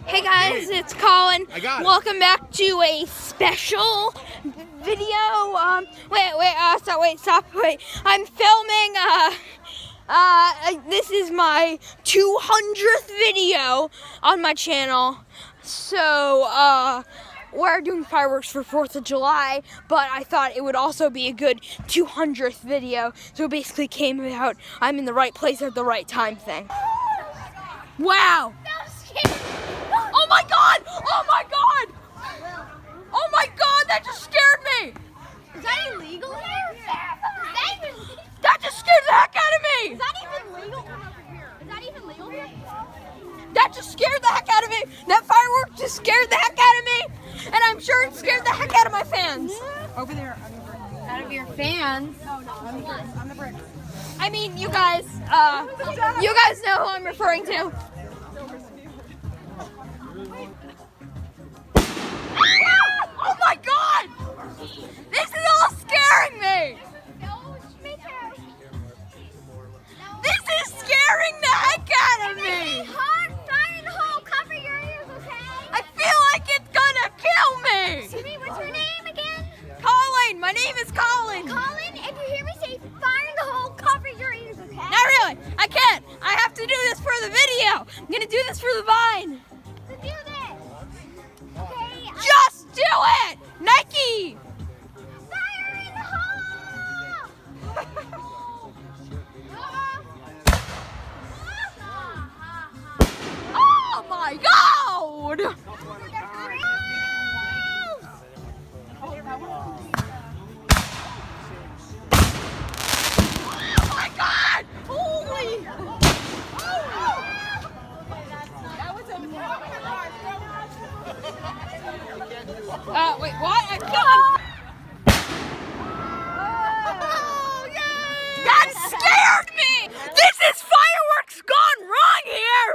Hey guys, it's Colin. I Welcome back to a special video. Wait. I'm filming. This is my 200th video on my channel. So, we're doing fireworks for 4th of July, but I thought it would also be a good 200th video. So it basically came about I'm in the right place at the right time thing. Wow. Oh my god! Oh my god! Oh my god, that just scared me! Is that illegal here? That just scared the heck out of me! Is that even legal? Is that even legal here? That just scared the heck out of me! That firework just scared the heck out of me! And I'm sure it scared the heck out of my fans! Over there. Out of your fans? On the brick. I mean, you guys know who I'm referring to. Oh my god! This is all scaring me! This is scaring the heck out of me! Cover your ears, okay? I feel like it's gonna kill me! Excuse me, what's your name again? Colin! My name is Colin! Colin, if you hear me say fire in the hole, cover your ears, okay? Not really! I can't! I have to do this for the video! I'm gonna do this for the Vine! So do this! Okay, Just do it! Nike! fire in the hole! Oh my god! Oh my god! Holy! Wait, what? I can't. That scared me! This is fireworks gone wrong here!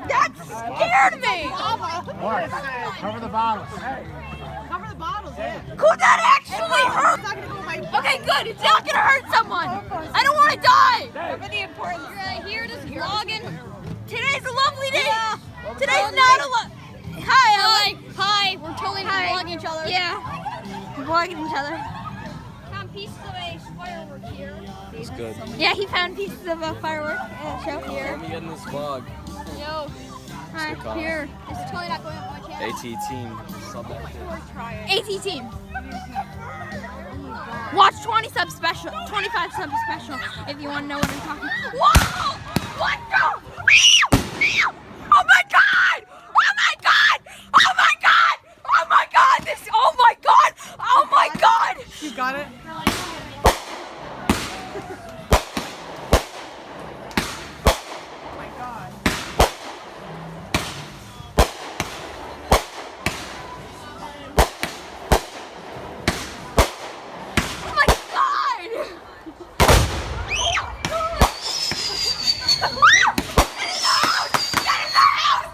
That scared me! Mark, cover the bottles. Cover the bottles, yeah. Could that actually hurt? Okay, good. It's not gonna hurt someone. I don't want to die. Remember the importance. You're here just vlogging. Today's a lovely day. Today's not a Hi. We're totally Hi. vlogging each other. Yeah. We're vlogging each other. Found pieces of a firework here. It's good. Yeah, he found pieces of a firework show Let here. me get in this vlog. Yo, Hi, Colin. here. this is totally not going on my channel. AT team. Sub that shit. AT team. Watch 20 sub special, 25 sub special if you want to know what I'm talking. Whoa! What the? Oh my god! Oh my god! Oh my god! Oh my god! This! Oh my god! Oh my god! You got it? Oh my god. Oh my god! Get in the house!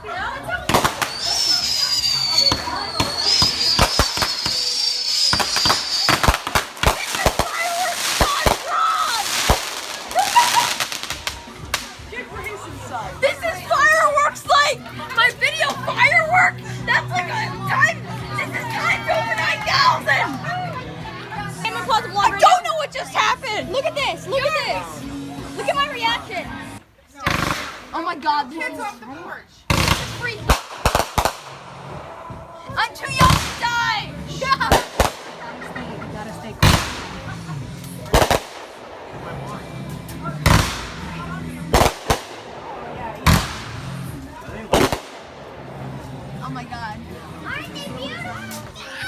This is fireworks like my video firework. That's like a time. This is time over 9,000. I don't know what just happened. Look at this. Look at this. Look at my reaction. Oh my god. This is Free. I'm too young to die. Oh my god. Aren't they beautiful?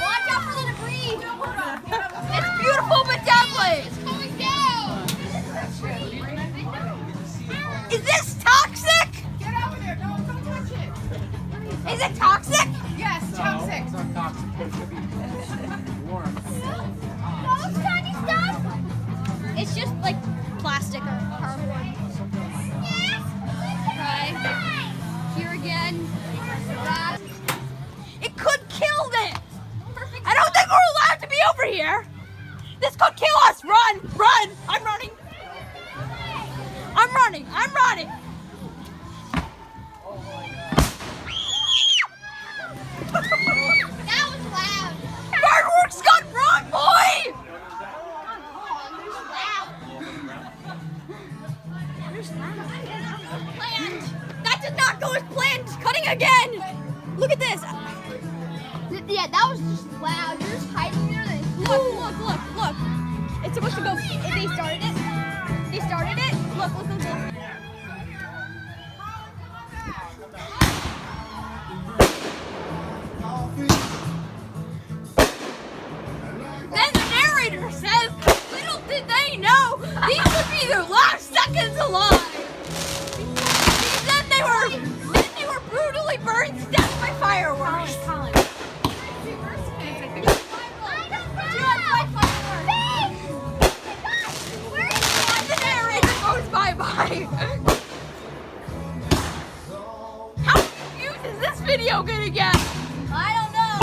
Watch out for the debris. It's beautiful but deadly. It's coming down. Is this toxic? Get over there. Don't touch it. Is it toxic? Yes, toxic. It's not toxic. It should be warm. Those kind of stuff. It's just like plastic or cardboard. Yes. Right. Here again. That. It could kill this. I don't think we're allowed to be over here. This could kill us. Run, run. I'm running. just planned. That did not go as planned. Cutting again. Look at this. Yeah, that was just loud. You're just hiding there. Look. It's supposed to go. They started it. Look. Then the narrator says, little did they know these would be their last seconds alive. Then they were brutally burned to death by fireworks. The narrator goes bye-bye. How confused is this video gonna get? I don't know.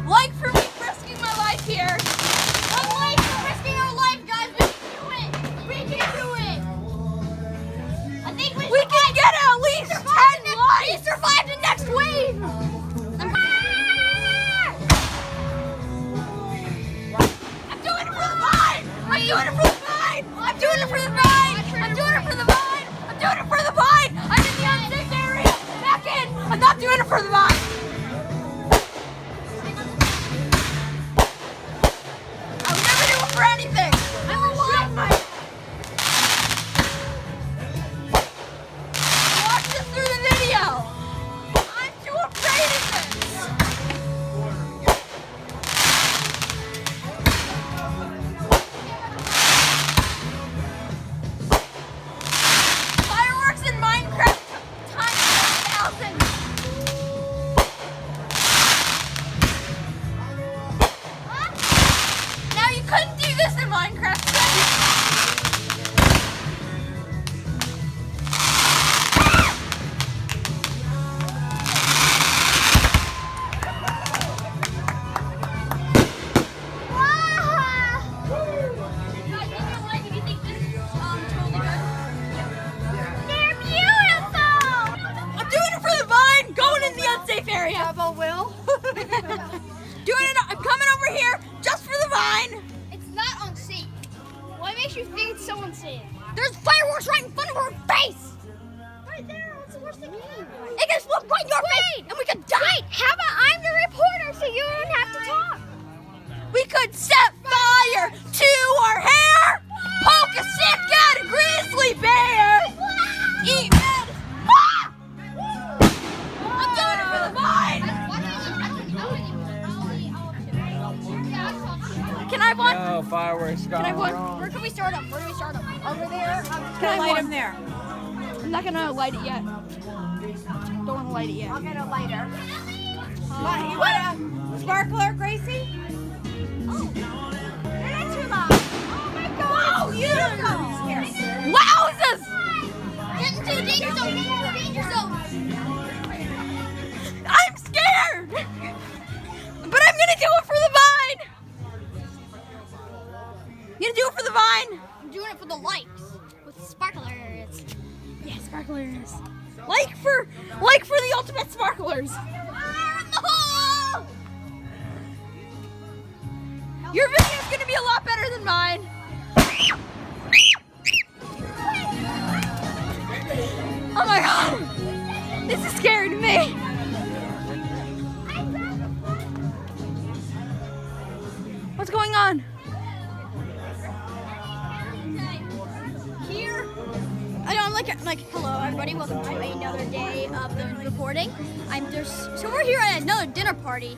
Like for me risking my life here. Like for risking our life, guys. We can do it. I think we can get at least 10 likes. We survived the next wave. I'm doing it for the vine. I'm doing it for the vine. I'm doing it for the vine. I'm doing it for the vine. I'm doing it for the vine. I'm in the unsafe area. Back in. I'm not doing it for the vine. I would never do it for anything. I'm alive. Watch this through the video. I'm too afraid of this. Fireworks in Minecraft times 1,000. Now you couldn't do this in Minecraft, could you? I'm doing it for the vine, going in the unsafe area. Double will. I'm coming over here just for the vine. It's not unsafe. What makes you think it's so unsafe? There's fireworks right in front of our face. Right there. What's the worst thing you can do? It can explode right in your face, and we could die. How about I'm the reporter so you don't have to talk? We could set fire to our hair, poke a stick at a grizzly bear, eat red. Ah! I'm doing it for the vine. Can I have one? No, fireworks gone I have one? wrong. Where can we start them? Where do we start them? Over there? Can I have one? there. I'm not gonna light it yet. Don't wanna light it yet. I'll get a lighter. You want a sparkler, Gracie? They're not too loud. Oh my god. Wow, beautiful. Wowzers! Get into the danger zone. Get into the danger zone. I'm scared! But I'm gonna do it for the vine! You gonna do it for the vine? I'm doing it for the likes with sparklers. Yeah, sparklers. Like for the ultimate sparklers. Fire in the hole! Your video's gonna be a lot better than mine. Oh my god! This is scary to me. What's going on? Here, I know, I'm like, hello everybody, welcome to another day of the reporting. So we're here at another dinner party.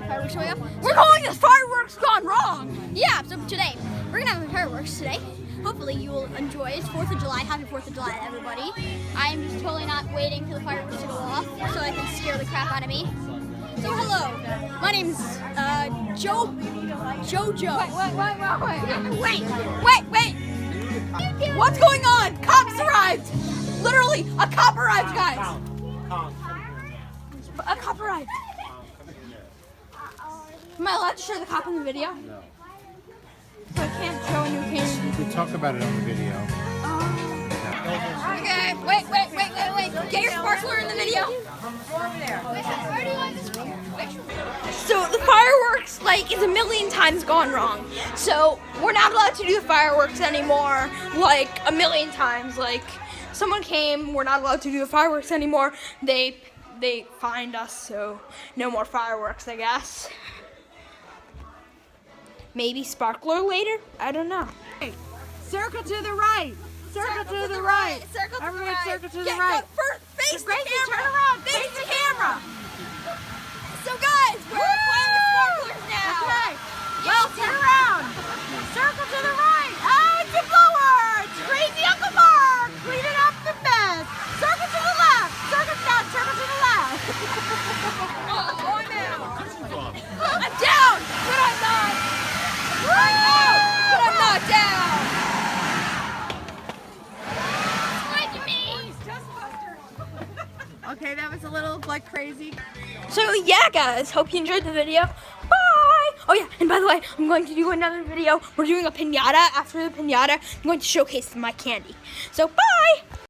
Fireworks showing up. We're calling this fireworks gone wrong. Yeah, so today, we're gonna have fireworks today. Hopefully you will enjoy it. It's 4th of July. Happy 4th of July, everybody. I'm just totally not waiting for the fireworks to go off so I can scare the crap out of me. So hello, my name's Jojo. Wait. What's going on? Cops arrived. Literally, a cop arrived, guys. A cop arrived. Am I allowed to show the cop in the video? No. So I can't show a new case. You can talk about it on the video. Okay, wait. Get your sparkler in the video. So the fireworks, like, is a million times gone wrong. So we're not allowed to do the fireworks anymore, like, a million times. Like, someone came, we're not allowed to do the fireworks anymore. They fined us, so no more fireworks, I guess. Maybe sparkler later? I don't know. Circle to the right. Circle to the right. Circle to the Everyone right. circle to the Get- right. First, face the Gracie, camera. turn around. Face the camera. So guys, we're playing with sparklers now. Okay. Well, turn around. Circle to the right. Oh, it's a blower. It's crazy Uncle Mark. Cleaning up the mess. Circle to the left. Circle down. Circle to the left. Oh, I'm out. I'm down, but I'm not. I'm out, but I'm not down. Okay, that was a little like crazy. So yeah, guys, hope you enjoyed the video. Bye! Oh yeah, and by the way, I'm going to do another video. We're doing a piñata. After the piñata, I'm going to showcase my candy. So bye!